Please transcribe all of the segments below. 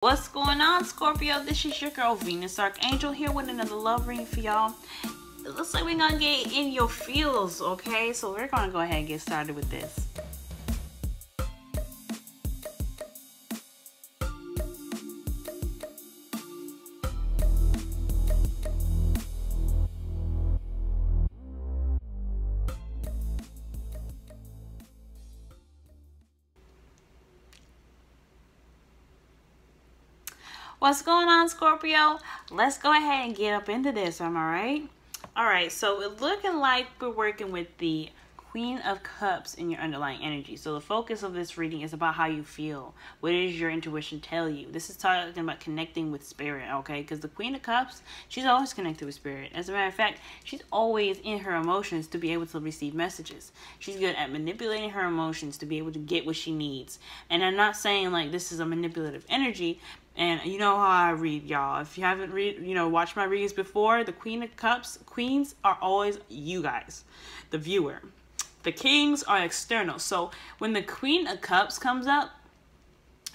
What's going on, Scorpio? This is your girl Venus Archangel here with another love reading for y'all. It looks like we're gonna get in your feels, okay? So we're gonna go ahead and get started with this. What's going on, Scorpio? Let's go ahead and get up into this, am I right? Alright, so it's looking like we're working with the Queen of Cups in your underlying energy. So the focus of this reading is about how you feel. What does your intuition tell you? This is talking about connecting with spirit, okay? Because the Queen of Cups, she's always connected with spirit. As a matter of fact, she's always in her emotions to be able to receive messages. She's good at manipulating her emotions to be able to get what she needs. And I'm not saying like this is a manipulative energy. And you know how I read, y'all. If you haven't watched my readings before, the Queen of Cups, queens are always you guys, the viewer. The kings are external. So when the Queen of Cups comes up,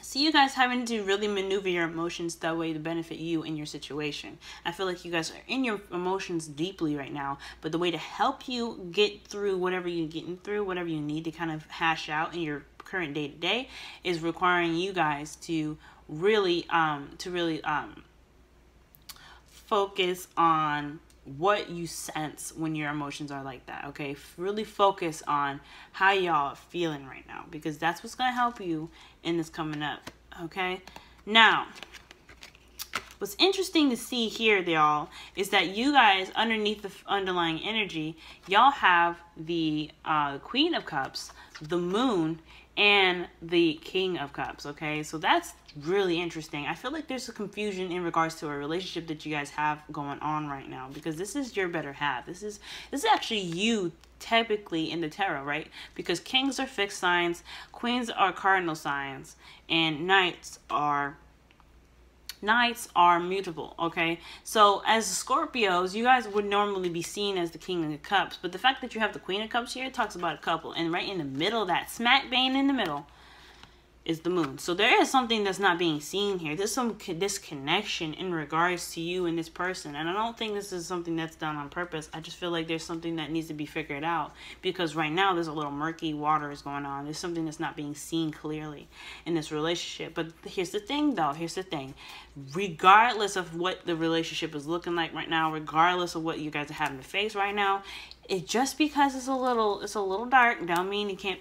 see you guys having to really maneuver your emotions that way to benefit you in your situation. I feel like you guys are in your emotions deeply right now, but the way to help you get through whatever you're getting through, whatever you need to kind of hash out in your current day-to-day, is requiring you guys to really focus on what you sense when your emotions are like that, okay? Really focus on how y'all are feeling right now, because that's what's going to help you in this coming up, okay? Now, what's interesting to see here, y'all, is that you guys, underneath the underlying energy, y'all have the Queen of Cups, the Moon, and the King of Cups, okay? So that's really interesting. I feel like there's a confusion in regards to a relationship that you guys have going on right now, because this is your better half. This is actually you typically in the tarot, right? Because kings are fixed signs, queens are cardinal signs, and knights are mutable, okay? So as Scorpios, you guys would normally be seen as the King of Cups, but the fact that you have the Queen of Cups here talks about a couple, and right in the middle, that smack bang in the middle, is the Moon. So there is something that's not being seen here. There's some disconnection in regards to you and this person, and I don't think this is something that's done on purpose. I just feel like there's something that needs to be figured out, because right now there's a little murky waters going on. There's something that's not being seen clearly in this relationship. But here's the thing, though. Here's the thing. Regardless of what the relationship is looking like right now, regardless of what you guys are having to face right now, it just because it's a little dark don't mean you can't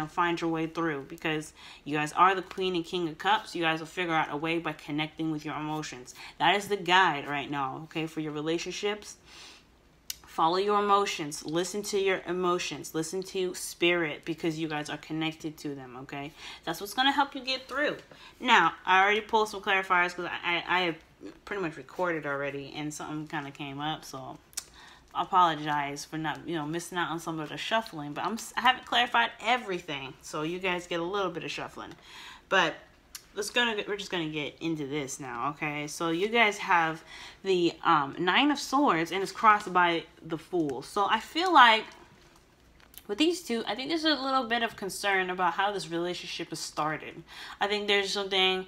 find your way through, because you guys are the Queen and King of Cups. You guys will figure out a way by connecting with your emotions. That is the guide right now, okay, for your relationships. Follow your emotions. Listen to your emotions. Listen to spirit, because you guys are connected to them, okay? That's what's going to help you get through. Now, I already pulled some clarifiers because I have pretty much recorded already, and something kind of came up, so I apologize for not, missing out on some of the shuffling, but I haven't clarified everything, so you guys get a little bit of shuffling. But we're just gonna get into this now, okay? So you guys have the Nine of Swords, and it's crossed by the Fool. So I feel like with these two, I think there's a little bit of concern about how this relationship is started. I think there's something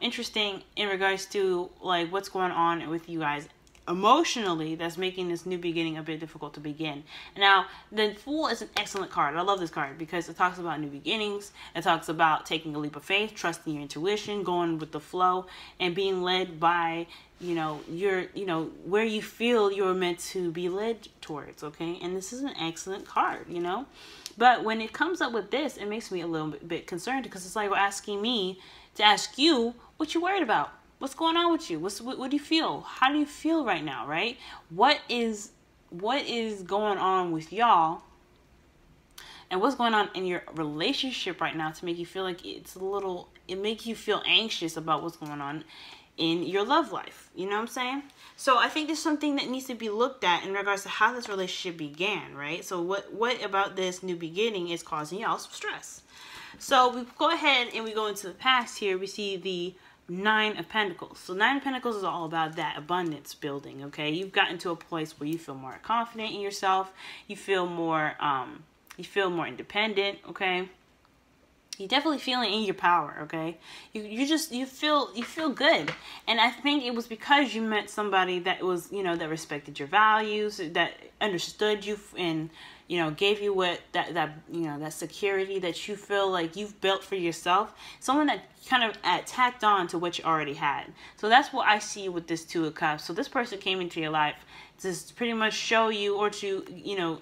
interesting in regards to like what's going on with you guys emotionally that's making this new beginning a bit difficult to begin. Now, the Fool is an excellent card. I love this card because it talks about new beginnings. It talks about taking a leap of faith, trusting your intuition, going with the flow, and being led by, where you feel you're meant to be led towards, okay? And this is an excellent card, But when it comes up with this, it makes me a little bit concerned, because it's like asking me to ask you what you're worried about. What's going on with you? What do you feel? How do you feel right now, right? What is going on with y'all? And what's going on in your relationship right now to make you feel like it makes you feel anxious about what's going on in your love life? You know what I'm saying? So I think there's something that needs to be looked at in regards to how this relationship began, right? So what about this new beginning is causing y'all some stress? So we go ahead and we go into the past here. We see the Nine of Pentacles. So Nine of Pentacles is all about that abundance building, okay? You've gotten to a place where you feel more confident in yourself. You feel more independent, okay? you're definitely feeling in your power, okay? You feel good. And I think it was because you met somebody that was, you know, that respected your values, that understood you, and, you know, gave you what that you know, that security that you feel like you've built for yourself. Someone that kind of tacked on to what you already had. So that's what I see with this Two of Cups. So this person came into your life to pretty much show you, or to, you know,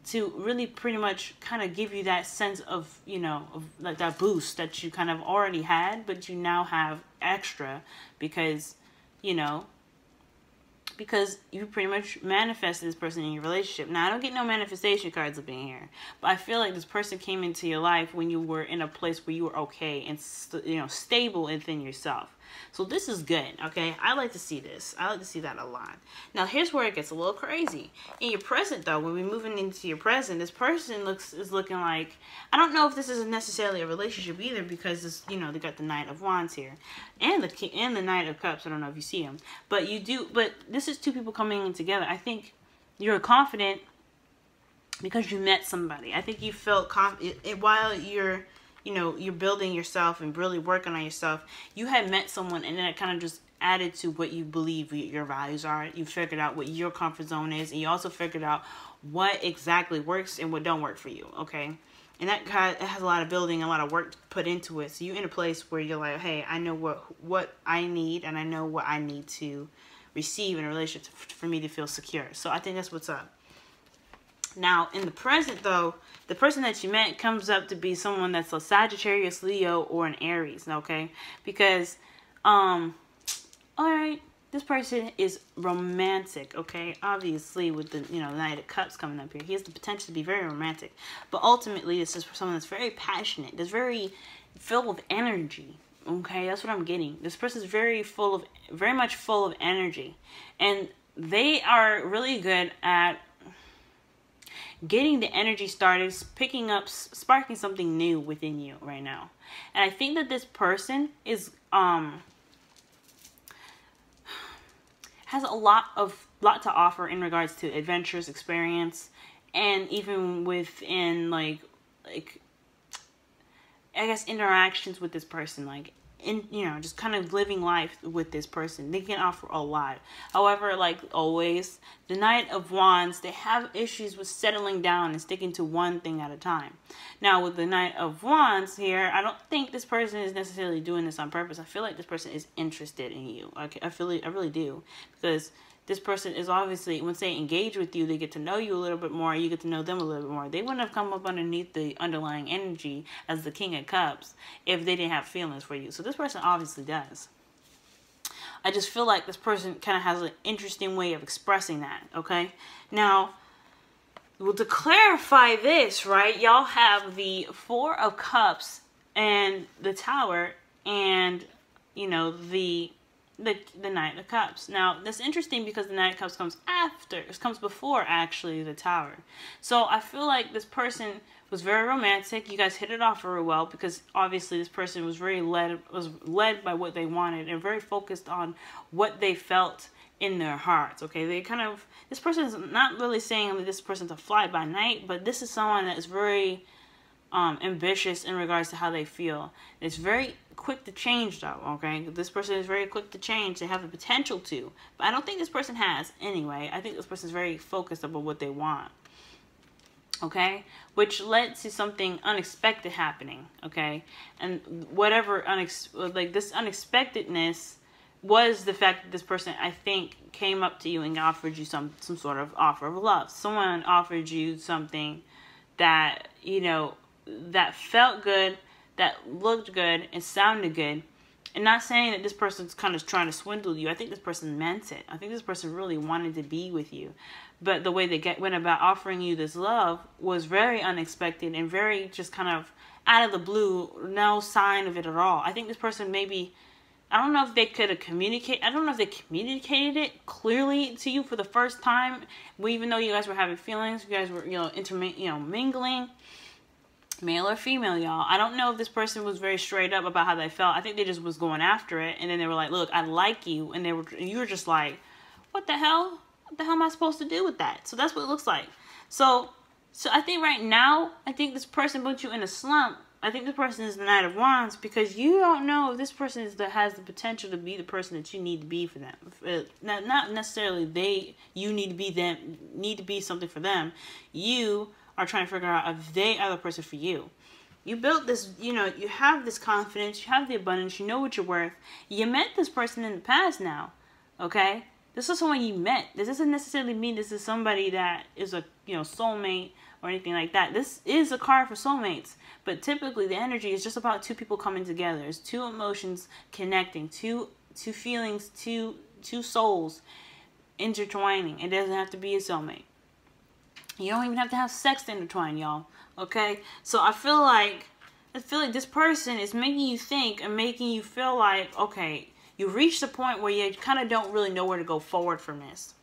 to really pretty much kind of give you that sense of, you know, of like that boost that you kind of already had, but you now have extra because, you know, because you pretty much manifested this person in your relationship. Now, I don't get no manifestation cards up in here, but I feel like this person came into your life when you were in a place where you were okay and, you know, stable within yourself. So this is good, okay? I like to see this. I like to see that a lot. Now, here's where it gets a little crazy. In your present, though, when we're moving into your present, this person is looking like, I don't know if this is necessarily a relationship either, because this, you know, they got the Knight of Wands here and the Knight of Cups. I don't know if you see them, but you do. But this is two people coming in together. I think you're confident because you met somebody. I think you felt confident while you're, you know, you're building yourself and really working on yourself. You had met someone, and then it kind of just added to what you believe your values are. You figured out what your comfort zone is, and you also figured out what exactly works and what don't work for you, okay? And that has a lot of building, a lot of work put into it. So you're in a place where you're like, hey, I know what I need, and I know what I need to receive in a relationship for me to feel secure. So I think that's what's up. Now, in the present, though, the person that you met comes up to be someone that's a Sagittarius, Leo, or an Aries, okay? Because, all right, this person is romantic, okay? Obviously, with the, you know, Knight of Cups coming up here, he has the potential to be very romantic. But ultimately, this is someone that's very passionate, that's very filled with energy, okay? That's what I'm getting. This person is very much full of energy. And they are really good at getting the energy started, picking up, sparking something new within you right now. And I think that this person is has a lot to offer in regards to adventures, experience, and even within like I guess interactions with this person, like you know, just kind of living life with this person. They can offer a lot. However, like always, the Knight of Wands, they have issues with settling down and sticking to one thing at a time. Now, with the Knight of Wands here, I don't think this person is necessarily doing this on purpose. I feel like this person is interested in you. I really do, because this person is obviously, once they engage with you, they get to know you a little bit more, you get to know them a little bit more. They wouldn't have come up underneath the underlying energy as the King of Cups if they didn't have feelings for you. So this person obviously does. I just feel like this person kind of has an interesting way of expressing that, okay? Now, well, to clarify this, right, y'all have the Four of Cups and the Tower and, you know, the Knight of Cups. Now, that's interesting because the Knight of Cups comes before actually the Tower. So I feel like this person was very romantic. You guys hit it off very well, because obviously this person was led by what they wanted and very focused on what they felt in their hearts. Okay, this person is not really saying that this person's a fly by night, but this is someone that is very ambitious in regards to how they feel. It's very quick to change, though, okay? This person is very quick to change. They have the potential to, but I don't think this person has anyway. I think this person is very focused about what they want, okay? Which led to something unexpected happening, okay? And whatever this unexpectedness was the fact that this person, I think, came up to you and offered you some sort of offer of love. Someone offered you something that, you know, that felt good, that looked good, and sounded good. And not saying that this person's kind of trying to swindle you. I think this person meant it. I think this person really wanted to be with you. But the way they went about offering you this love was very unexpected and very just kind of out of the blue, no sign of it at all. I think this person maybe, I don't know if they could have communicated. I don't know if they communicated it clearly to you for the first time. Even though you guys were having feelings, you guys were, you know, mingling, male or female, y'all. I don't know if this person was very straight up about how they felt. I think they just was going after it, and then they were like, "Look, I like you," and you were just like, "What the hell? What the hell am I supposed to do with that?" So that's what it looks like. So I think right now, I think this person put you in a slump I think this person is the Knight of Wands because you don't know if this person has the potential to be the person that you need to be for them. Not necessarily you need to be something for them. You are trying to figure out if they are the person for you. You built this, you have this confidence, you have the abundance, you know what you're worth. You met this person in the past now, okay? This is someone you met. This doesn't necessarily mean this is somebody that is a, soulmate or anything like that. This is a card for soulmates, but typically the energy is just about two people coming together. It's two emotions connecting, two feelings, two souls intertwining. It doesn't have to be a soulmate. You don't even have to have sex to intertwine, y'all. Okay? So I feel like this person is making you think and making you feel like, okay, you reached a point where you kind of don't really know where to go forward from this.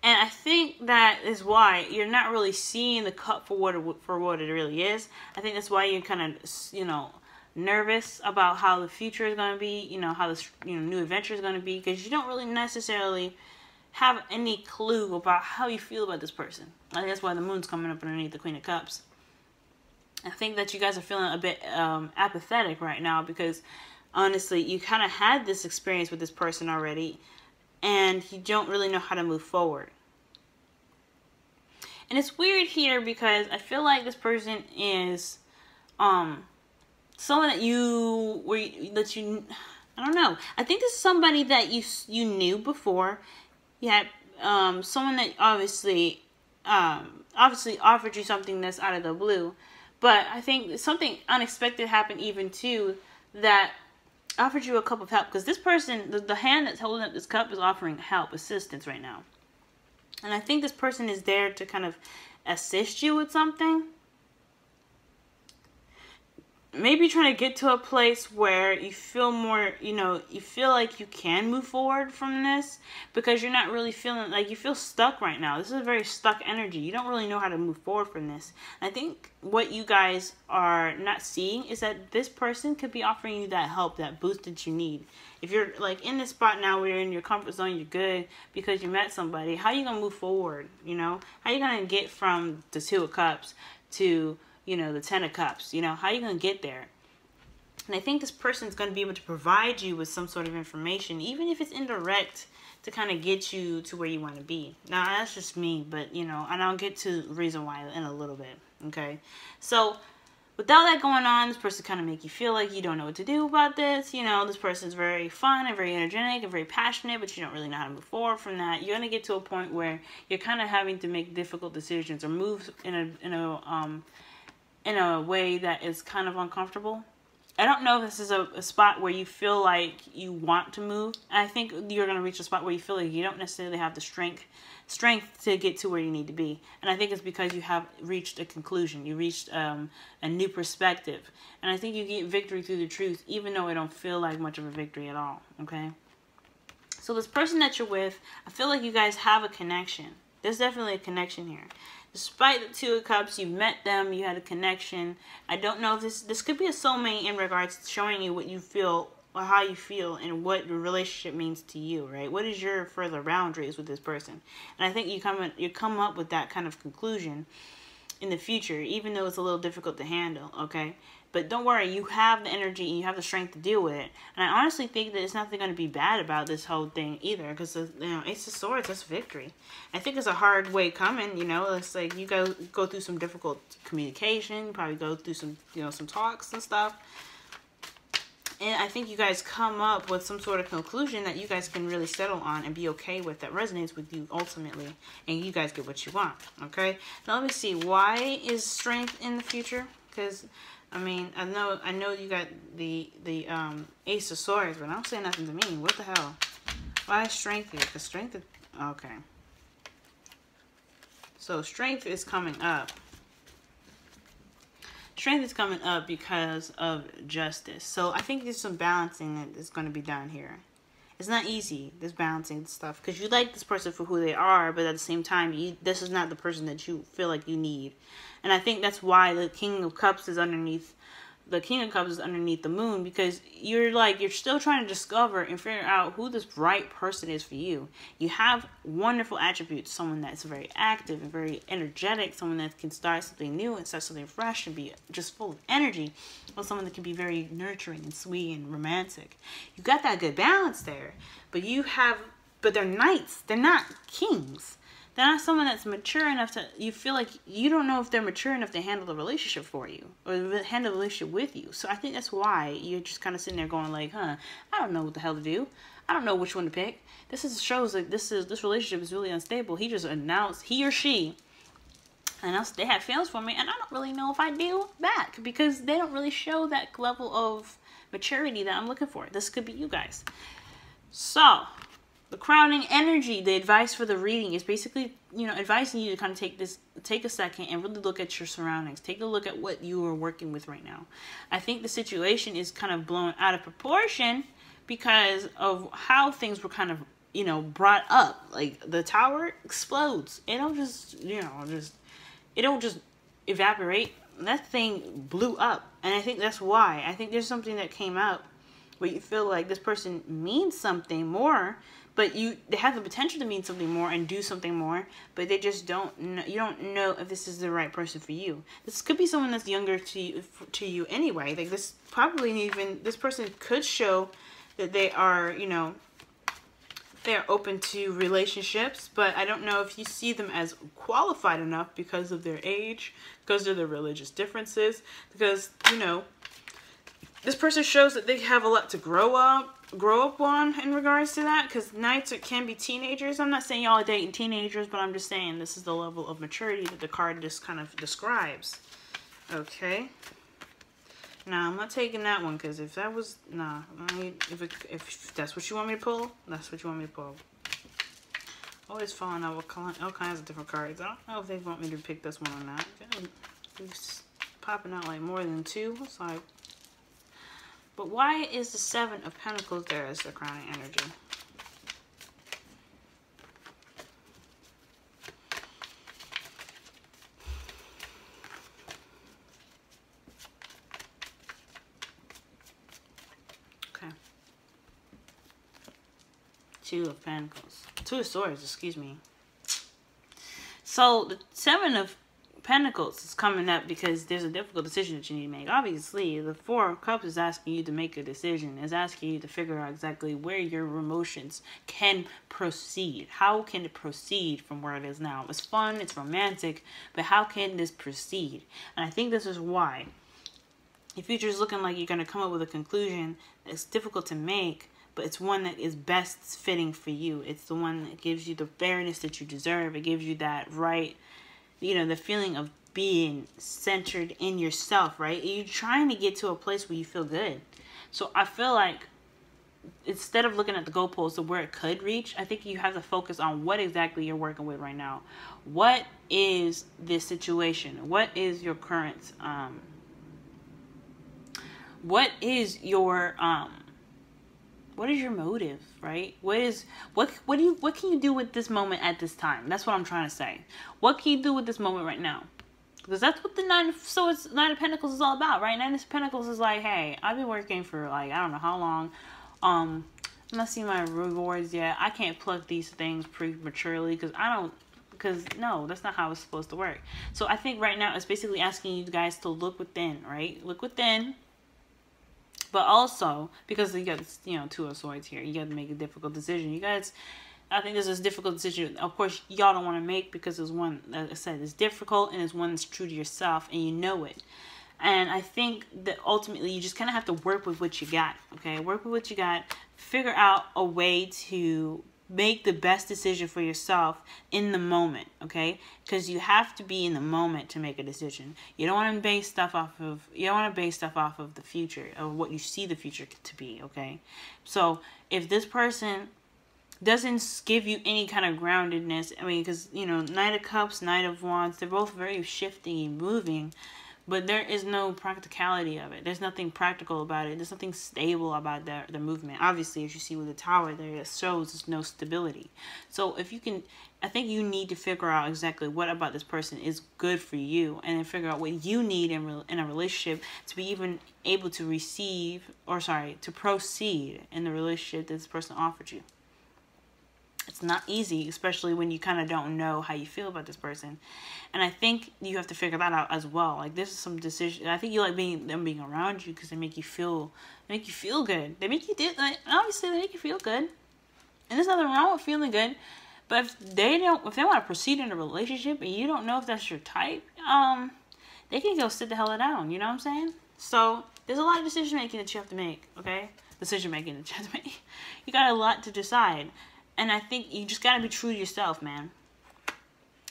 And I think that is why you're not really seeing the cup for what it really is. I think that's why you're kind of, nervous about how the future is going to be, how this, new adventure is going to be, because you don't really necessarily have any clue about how you feel about this person. I think that's why the moon's coming up underneath the Queen of Cups. I think that you guys are feeling a bit apathetic right now because, honestly, you kind of had this experience with this person already, and you don't really know how to move forward. And it's weird here because I feel like this person is someone that I don't know. I think this is somebody that you knew before. You had someone that obviously offered you something that's out of the blue. But I think something unexpected happened even too that offered you a cup of help. Because this person, the hand that's holding up this cup is offering help, assistance right now. And I think this person is there to kind of assist you with something. Maybe trying to get to a place where you feel more, you feel like you can move forward from this because you're not really feeling like you feel stuck right now. This is a very stuck energy. You don't really know how to move forward from this. And I think what you guys are not seeing is that this person could be offering you that help, that boost that you need. If you're like in this spot now where you're in your comfort zone, you're good because you met somebody, how are you going to move forward? How are you going to get from the Two of Cups to the Ten of Cups? How are you going to get there? And I think this person is going to be able to provide you with some sort of information, even if it's indirect, to kind of get you to where you want to be. Now, that's just me, but, and I'll get to the reason why in a little bit, okay? So, without that going on, this person kind of make you feel like you don't know what to do about this. This person's very fun and very energetic and very passionate, but you don't really know how to move forward from that. You're going to get to a point where you're kind of having to make difficult decisions or move in a way that is kind of uncomfortable. I don't know if this is a spot where you feel like you want to move. I think you're going to reach a spot where you feel like you don't necessarily have the strength to get to where you need to be. And I think it's because you have reached a conclusion. You reached a new perspective. And I think you get victory through the truth, even though it don't feel like much of a victory at all. Okay? So this person that you're with, I feel like you guys have a connection. There's definitely a connection here. Despite the Two of Cups, you met them, you had a connection. I don't know if this could be a soulmate in regards to showing you what you feel or how you feel and what the relationship means to you, right? What is your further boundaries with this person? And I think you come up with that kind of conclusion in the future, even though it's a little difficult to handle, okay? But don't worry, you have the energy and you have the strength to deal with it. And I honestly think that it's nothing going to be bad about this whole thing either, because Ace of Swords, that's victory. I think it's a hard way coming, It's like you go through some difficult communication, probably go through some, some talks and stuff. And I think you guys come up with some sort of conclusion that you guys can really settle on and be okay with, that resonates with you ultimately, and you guys get what you want, okay? Now let me see, why is strength in the future? Because I know you got the Ace of Swords, but I don't say nothing to me. What the hell? Why is strength here? Because strength is... Okay. So strength is coming up. Strength is coming up because of justice. So I think there's some balancing that is going to be done here. It's not easy, this balancing stuff, because you like this person for who they are, but at the same time, this is not the person that you feel like you need. And I think that's why the King of Cups is underneath the King of Cups is underneath the moon, because you're still trying to discover and figure out who this right person is for you. You have wonderful attributes, someone that's very active and very energetic, someone that can start something new and start something fresh and be just full of energy, or someone that can be very nurturing and sweet and romantic. You got that good balance there, but they're knights, they're not kings. They're not someone that's mature enough to, you feel like you don't know if they're mature enough to handle the relationship for you or handle the relationship with you. So I think that's why you're just kind of sitting there going like, I don't know what the hell to do. I don't know which one to pick. Shows like this relationship is really unstable. He just announced, he or she announced they have feelings for me, and I don't really know if I do back, because they don't really show that level of maturity that I'm looking for. This could be you guys. So the crowning energy, the advice for the reading is basically, advising you to kind of take a second and really look at your surroundings. Take a look at what you are working with right now. I think the situation is kind of blown out of proportion because of how things were kind of, brought up. Like the tower explodes. It don't just, it don't just evaporate. That thing blew up. And I think that's why. I think there's something that came out where you feel like this person means something more, but they have the potential to mean something more and do something more, but they just don't know. You don't know if this is the right person for you. This could be someone that's younger to you anyway. Like this person could show that they are, they're open to relationships, but I don't know if you see them as qualified enough because of their age, because of their religious differences, because, this person shows that they have a lot to grow up on in regards to that, because knights can be teenagers. I'm not saying y'all are dating teenagers, but I'm just saying this is the level of maturity that the card just kind of describes. Okay. Now, I'm not taking that one, because if that was, if that's what you want me to pull, that's what you want me to pull. Always falling out with all kinds of different cards. I don't know if they want me to pick this one or not. It's popping out like more than two. It's like, but why is the Seven of Pentacles there as the crowning energy? Okay. Two of Pentacles. Two of Swords, excuse me. So the Seven of Pentacles is coming up because there's a difficult decision that you need to make. Obviously, the Four of Cups is asking you to make a decision. It's asking you to figure out exactly where your emotions can proceed. How can it proceed from where it is now? It's fun, it's romantic, but how can this proceed? And I think this is why. Your future is looking like you're going to come up with a conclusion that's difficult to make, but it's one that is best fitting for you. It's the one that gives you the fairness that you deserve. It gives you that right, the feeling of being centered in yourself, right? You're trying to get to a place where you feel good. So I feel like instead of looking at the goalposts of where it could reach, I think you have to focus on what exactly you're working with right now. What is this situation? What is your current, what is your motive, right? What can you do with this moment at this time? That's what I'm trying to say. What can you do with this moment right now? Because that's what the Nine of Pentacles is all about, right? Nine of Pentacles is like, hey, I've been working for like, I don't know how long. I'm not seeing my rewards yet. I can't pluck these things prematurely because no, that's not how it's supposed to work. So I think right now it's basically asking you guys to look within, right? Look within. But also, because you got, Two of Swords here, you got to make a difficult decision. You guys, I think this is a difficult decision. Of course, y'all don't want to make because it's one, like I said, it's difficult and it's one that's true to yourself and you know it. And I think that ultimately you just kind of have to work with what you got, okay? Work with what you got. Figure out a way to make the best decision for yourself in the moment, okay? Because you have to be in the moment to make a decision. You don't want to base stuff off of the future, of what you see the future to be, okay? So if this person doesn't give you any kind of groundedness, I mean, because Knight of Cups, Knight of Wands, they're both very shifting and moving, but there is no practicality of it. There's nothing practical about it. There's nothing stable about the movement. Obviously, as you see with the tower there, it shows there's no stability. So if you can, I think you need to figure out exactly what about this person is good for you, and then figure out what you need in a relationship to be even able to to proceed in the relationship that this person offered you. It's not easy, especially when you kind of don't know how you feel about this person. And I think you have to figure that out as well. Like, this is some decision. I think you like them being around you because they make you feel good. They make you obviously they make you feel good. And there's nothing wrong with feeling good. But if they want to proceed in a relationship and you don't know if that's your type, they can go sit the hell down. You know what I'm saying? So there's a lot of decision making that you have to make. Okay, decision making that you have to make. You got a lot to decide. And I think you just gotta be true to yourself, man.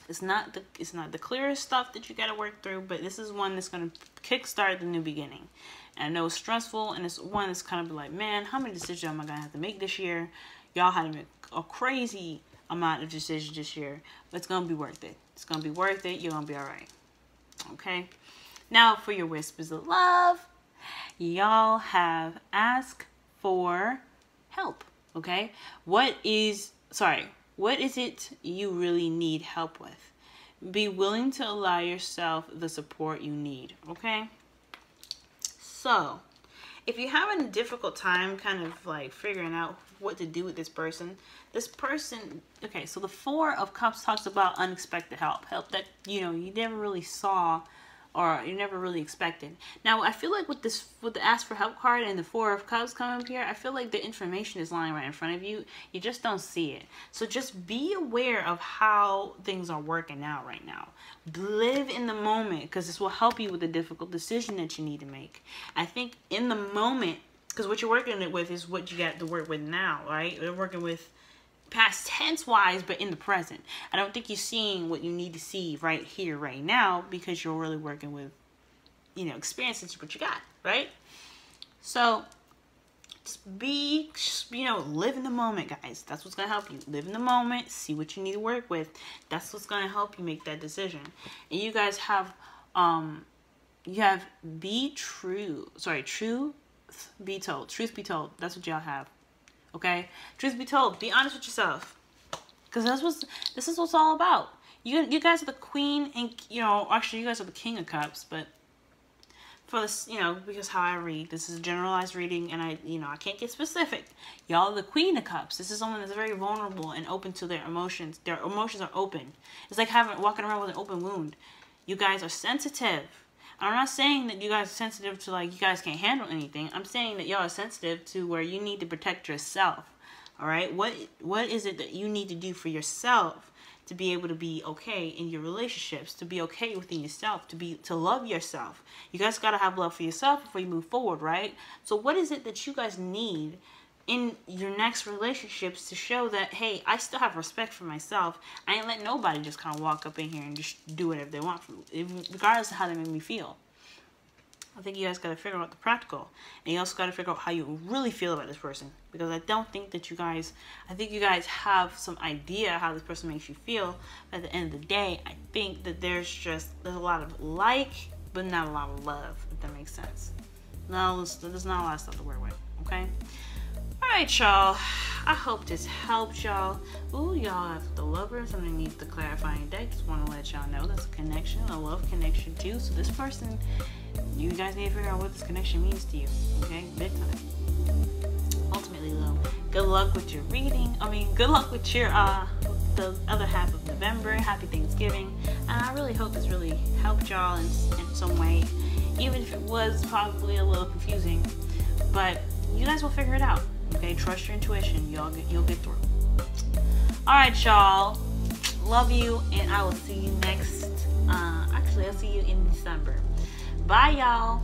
It's not the clearest stuff that you gotta work through, but this is one that's gonna kickstart the new beginning. And I know it's stressful, and it's one that's kind of like, man, how many decisions am I gonna have to make this year? Y'all had to make a crazy amount of decisions this year, but it's gonna be worth it. It's gonna be worth it. You're gonna be all right. Okay. Now for your whispers of love, y'all have asked for help. Okay, what is it you really need help with? Be willing to allow yourself the support you need. Okay, so if you're having a difficult time kind of like figuring out what to do with this person, okay, so the Four of Cups talks about unexpected help that you never really saw or you never really expected. Now, I feel like with the Ask for Help card and the Four of Cups coming up here, I feel like the information is lying right in front of you. You just don't see it. So just be aware of how things are working out right now. Live in the moment, because this will help you with the difficult decision that you need to make. I think in the moment, because what you're working with is what you got to work with now, right? You're working with past tense wise, but in the present. I don't think you're seeing what you need to see right here, right now, because you're really working with, experiences, what you got, right? So just live in the moment, guys. That's what's going to help you. Live in the moment, see what you need to work with. That's what's going to help you make that decision. And you guys have, truth be told. That's what y'all have. Okay, truth be told, be honest with yourself, because this is what's all about. You guys are the Queen, and actually you guys are the King of Cups. But for this, because how I read, this is a generalized reading, and I can't get specific. Y'all are the Queen of Cups. This is someone that's very vulnerable and open to their emotions. Their emotions are open. It's like walking around with an open wound. You guys are sensitive. I'm not saying that you guys are sensitive to you guys can't handle anything. I'm saying that y'all are sensitive to where you need to protect yourself. All right? What is it that you need to do for yourself to be able to be okay in your relationships, to be okay within yourself, to love yourself? You guys got to have love for yourself before you move forward, right? So what is it that you guys need in your next relationships to show that, hey, I still have respect for myself. I ain't let nobody just kind of walk up in here and just do whatever they want from me, regardless of how they make me feel. I think you guys got to figure out the practical, and you also got to figure out how you really feel about this person, because I don't think that I think you guys have some idea how this person makes you feel. At the end of the day, I think that there's a lot of but not a lot of love, if that makes sense. No, there's not a lot of stuff to work with, okay? Alright, y'all. I hope this helped y'all. Ooh, y'all have the lovers underneath the clarifying deck. Just want to let y'all know that's a connection, a love connection too. So this person, you guys need to figure out what this connection means to you. Okay? Big time. Ultimately, though, good luck with your reading. Good luck with your the other half of November. Happy Thanksgiving. And I really hope this really helped y'all in some way. Even if it was probably a little confusing. But you guys will figure it out. Okay, trust your intuition. You'll get through. Alright, y'all. Love you, and I will see you next. Actually, I'll see you in December. Bye, y'all.